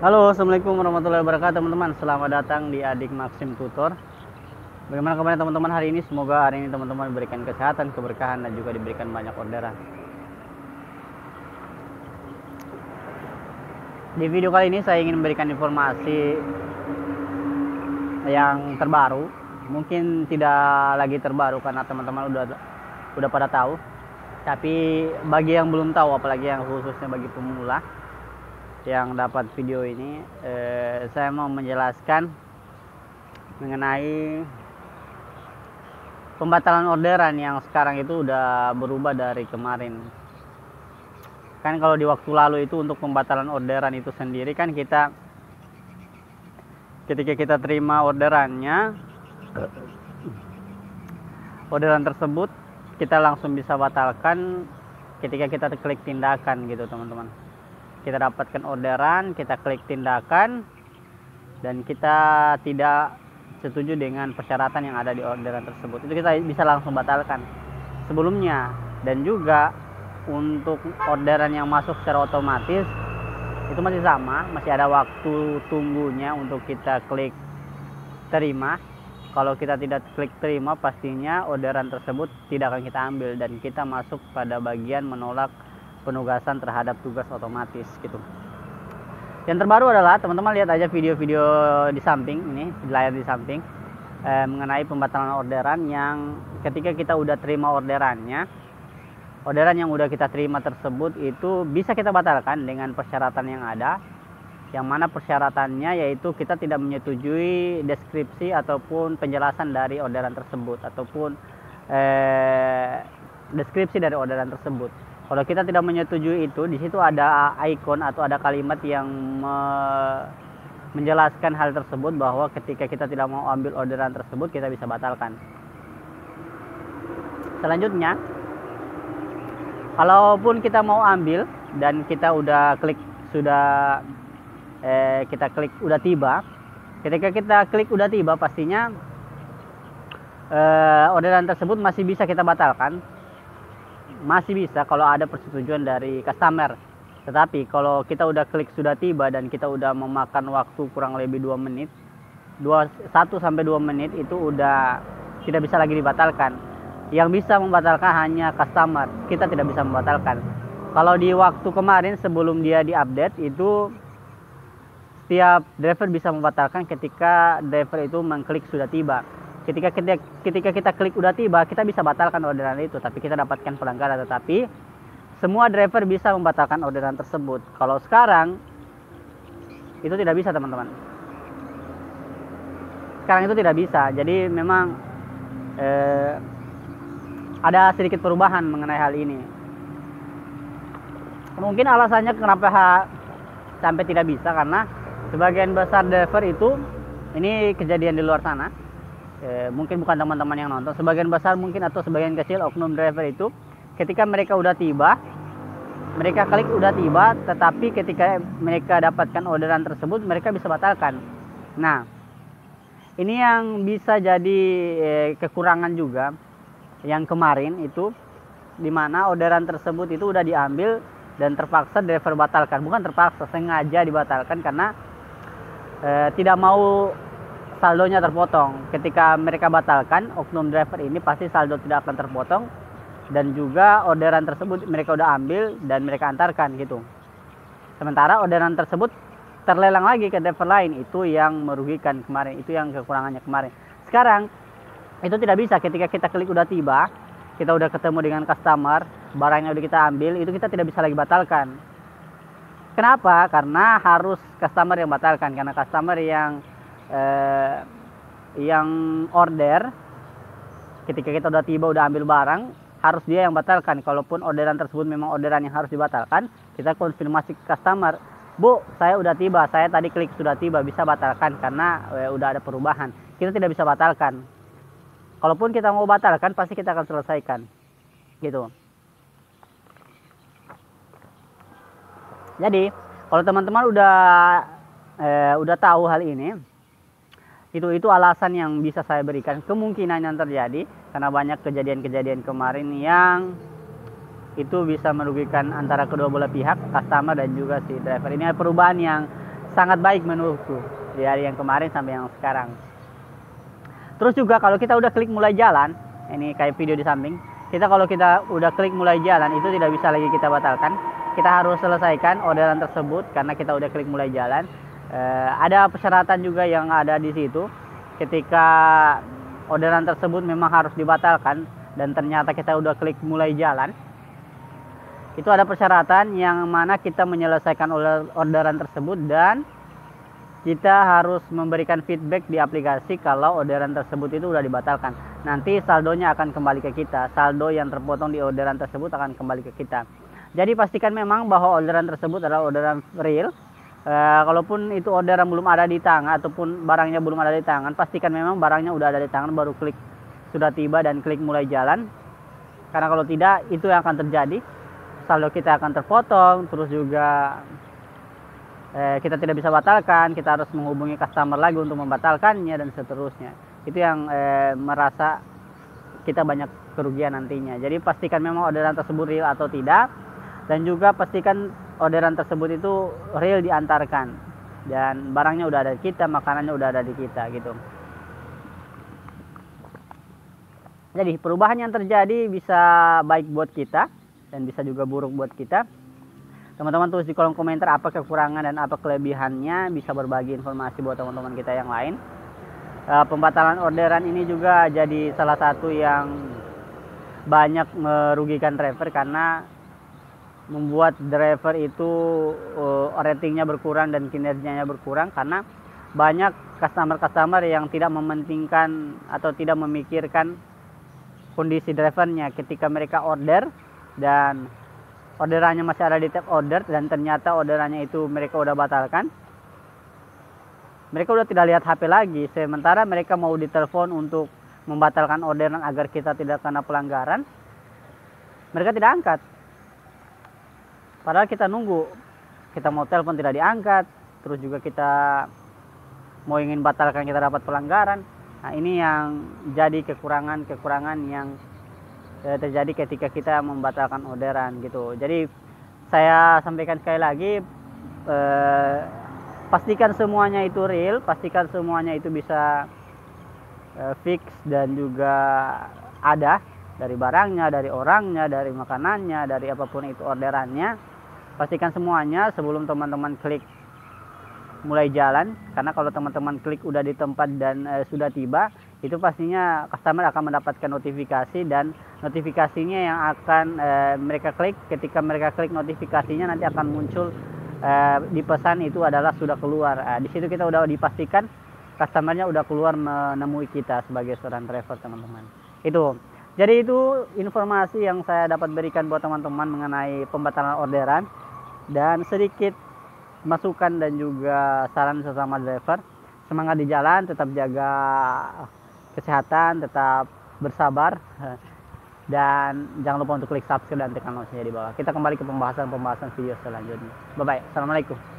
Halo, assalamualaikum warahmatullahi wabarakatuh, teman-teman. Selamat datang di Adik Maxim Tutor. Bagaimana kabarnya teman-teman hari ini? Semoga hari ini teman-teman diberikan kesehatan, keberkahan, dan juga diberikan banyak orderan. Di video kali ini saya ingin memberikan informasi yang terbaru. Mungkin tidak lagi terbaru karena teman-teman udah pada tahu. Tapi bagi yang belum tahu, apalagi yang khususnya bagi pemula yang dapat video ini, saya mau menjelaskan mengenai pembatalan orderan yang sekarang itu udah berubah dari kemarin. Kan kalau di waktu lalu itu untuk pembatalan orderan itu sendiri kan ketika kita terima orderan tersebut kita langsung bisa batalkan ketika kita klik tindakan gitu teman-teman. Kita dapatkan orderan, kita klik tindakan, dan kita tidak setuju dengan persyaratan yang ada di orderan tersebut, itu kita bisa langsung batalkan sebelumnya. Dan juga untuk orderan yang masuk secara otomatis itu masih sama, masih ada waktu tunggunya untuk kita klik terima. Kalau kita tidak klik terima, pastinya orderan tersebut tidak akan kita ambil dan kita masuk pada bagian menolak penugasan terhadap tugas otomatis gitu. Yang terbaru adalah teman-teman lihat aja video-video di samping ini, di layar di samping, mengenai pembatalan orderan yang ketika kita udah terima orderan yang udah kita terima tersebut itu bisa kita batalkan dengan persyaratan yang ada, yang mana persyaratannya yaitu kita tidak menyetujui deskripsi ataupun penjelasan dari orderan tersebut ataupun deskripsi dari orderan tersebut. Kalau kita tidak menyetujui itu, di situ ada icon atau ada kalimat yang menjelaskan hal tersebut, bahwa ketika kita tidak mau ambil orderan tersebut kita bisa batalkan. Selanjutnya, kalaupun kita mau ambil dan kita udah klik udah tiba, ketika kita klik udah tiba pastinya orderan tersebut masih bisa kita batalkan. Masih bisa kalau ada persetujuan dari customer. Tetapi kalau kita udah klik sudah tiba dan kita udah memakan waktu kurang lebih 2 menit, 1 sampai 2 menit itu udah tidak bisa lagi dibatalkan. Yang bisa membatalkan hanya customer, kita tidak bisa membatalkan. Kalau di waktu kemarin sebelum dia diupdate itu setiap driver bisa membatalkan ketika driver itu mengklik sudah tiba. Ketika kita klik udah tiba, kita bisa batalkan orderan itu, tapi kita dapatkan pelanggaran. Tetapi semua driver bisa membatalkan orderan tersebut. Kalau sekarang itu tidak bisa teman-teman. Sekarang itu tidak bisa. Jadi memang ada sedikit perubahan mengenai hal ini. Mungkin alasannya kenapa sampai tidak bisa, karena sebagian besar driver itu, ini kejadian di luar sana, mungkin bukan teman-teman yang nonton, sebagian besar mungkin atau sebagian kecil oknum driver itu ketika mereka udah tiba, mereka klik udah tiba, tetapi ketika mereka dapatkan orderan tersebut mereka bisa batalkan. Nah, ini yang bisa jadi kekurangan juga yang kemarin itu, dimana orderan tersebut itu udah diambil dan terpaksa driver batalkan. Bukan terpaksa, sengaja dibatalkan karena tidak mau saldonya terpotong. Ketika mereka batalkan, oknum driver ini pasti saldo tidak akan terpotong, dan juga orderan tersebut mereka udah ambil dan mereka antarkan gitu. Sementara orderan tersebut terlelang lagi ke driver lain, itu yang merugikan kemarin, itu yang kekurangannya kemarin. Sekarang itu tidak bisa. Ketika kita klik udah tiba, kita udah ketemu dengan customer, barangnya udah kita ambil, itu kita tidak bisa lagi batalkan. Kenapa? Karena harus customer yang batalkan, karena customer yang order, ketika kita udah tiba udah ambil barang, harus dia yang batalkan. Kalaupun orderan tersebut memang orderan yang harus dibatalkan, kita konfirmasi ke customer, Bu, saya udah tiba, saya tadi klik sudah tiba, bisa batalkan karena udah ada perubahan. Kita tidak bisa batalkan. Kalaupun kita mau batalkan, pasti kita akan selesaikan gitu. Jadi kalau teman-teman udah tahu hal ini, itu alasan yang bisa saya berikan, kemungkinan yang terjadi karena banyak kejadian-kejadian kemarin yang itu bisa merugikan antara kedua belah pihak, customer dan juga si driver. Ini perubahan yang sangat baik menurutku dari yang kemarin sampai yang sekarang. Terus juga kalau kita udah klik mulai jalan, ini kayak video di samping, kalau kita udah klik mulai jalan itu tidak bisa lagi kita batalkan. Kita harus selesaikan orderan tersebut karena kita udah klik mulai jalan. Ada persyaratan juga yang ada di situ. Ketika orderan tersebut memang harus dibatalkan dan ternyata kita udah klik mulai jalan, itu ada persyaratan yang mana kita menyelesaikan orderan tersebut dan kita harus memberikan feedback di aplikasi kalau orderan tersebut itu udah dibatalkan. Nanti saldonya akan kembali ke kita. Saldo yang terpotong di orderan tersebut akan kembali ke kita. Jadi pastikan memang bahwa orderan tersebut adalah orderan real. Kalaupun itu orderan belum ada di tangan ataupun barangnya belum ada di tangan, pastikan memang barangnya udah ada di tangan baru klik sudah tiba dan klik mulai jalan. Karena kalau tidak, itu yang akan terjadi. Saldo kita akan terpotong, terus juga kita tidak bisa batalkan, kita harus menghubungi customer lagi untuk membatalkannya dan seterusnya. Itu yang merasa kita banyak kerugian nantinya. Jadi pastikan memang orderan tersebut real atau tidak, dan juga pastikan orderan tersebut itu real diantarkan dan barangnya udah ada di kita, makanannya udah ada di kita gitu. Jadi perubahan yang terjadi bisa baik buat kita dan bisa juga buruk buat kita. Teman-teman tulis di kolom komentar apa kekurangan dan apa kelebihannya, bisa berbagi informasi buat teman-teman kita yang lain. Pembatalan orderan ini juga jadi salah satu yang banyak merugikan driver karena membuat driver itu ratingnya berkurang dan kinerjanya berkurang karena banyak customer yang tidak mementingkan atau tidak memikirkan kondisi drivernya ketika mereka order dan orderannya masih ada di tab order dan ternyata orderannya itu mereka udah batalkan. Mereka udah tidak lihat HP lagi, sementara mereka mau ditelepon untuk membatalkan orderan agar kita tidak kena pelanggaran. Mereka tidak angkat. Padahal kita nunggu, kita mau telepon tidak diangkat, terus juga kita mau ingin batalkan kita dapat pelanggaran. Nah ini yang jadi kekurangan yang terjadi ketika kita membatalkan orderan gitu. Jadi saya sampaikan sekali lagi, pastikan semuanya itu real, pastikan semuanya itu bisa fix dan juga ada dari barangnya, dari orangnya, dari makanannya, dari apapun itu orderannya. Pastikan semuanya sebelum teman-teman klik mulai jalan, karena kalau teman-teman klik udah di tempat dan sudah tiba, itu pastinya customer akan mendapatkan notifikasi dan notifikasinya yang akan mereka klik. Ketika mereka klik notifikasinya nanti akan muncul di pesan itu adalah sudah keluar. Di situ kita udah dipastikan customernya udah keluar menemui kita sebagai seorang driver, teman-teman. Itu. Jadi itu informasi yang saya dapat berikan buat teman-teman mengenai pembatalan orderan dan sedikit masukan dan juga saran sesama driver. Semangat di jalan, tetap jaga kesehatan, tetap bersabar, dan jangan lupa untuk klik subscribe dan tekan loncengnya di bawah. Kita kembali ke pembahasan video selanjutnya. Bye bye. Assalamualaikum.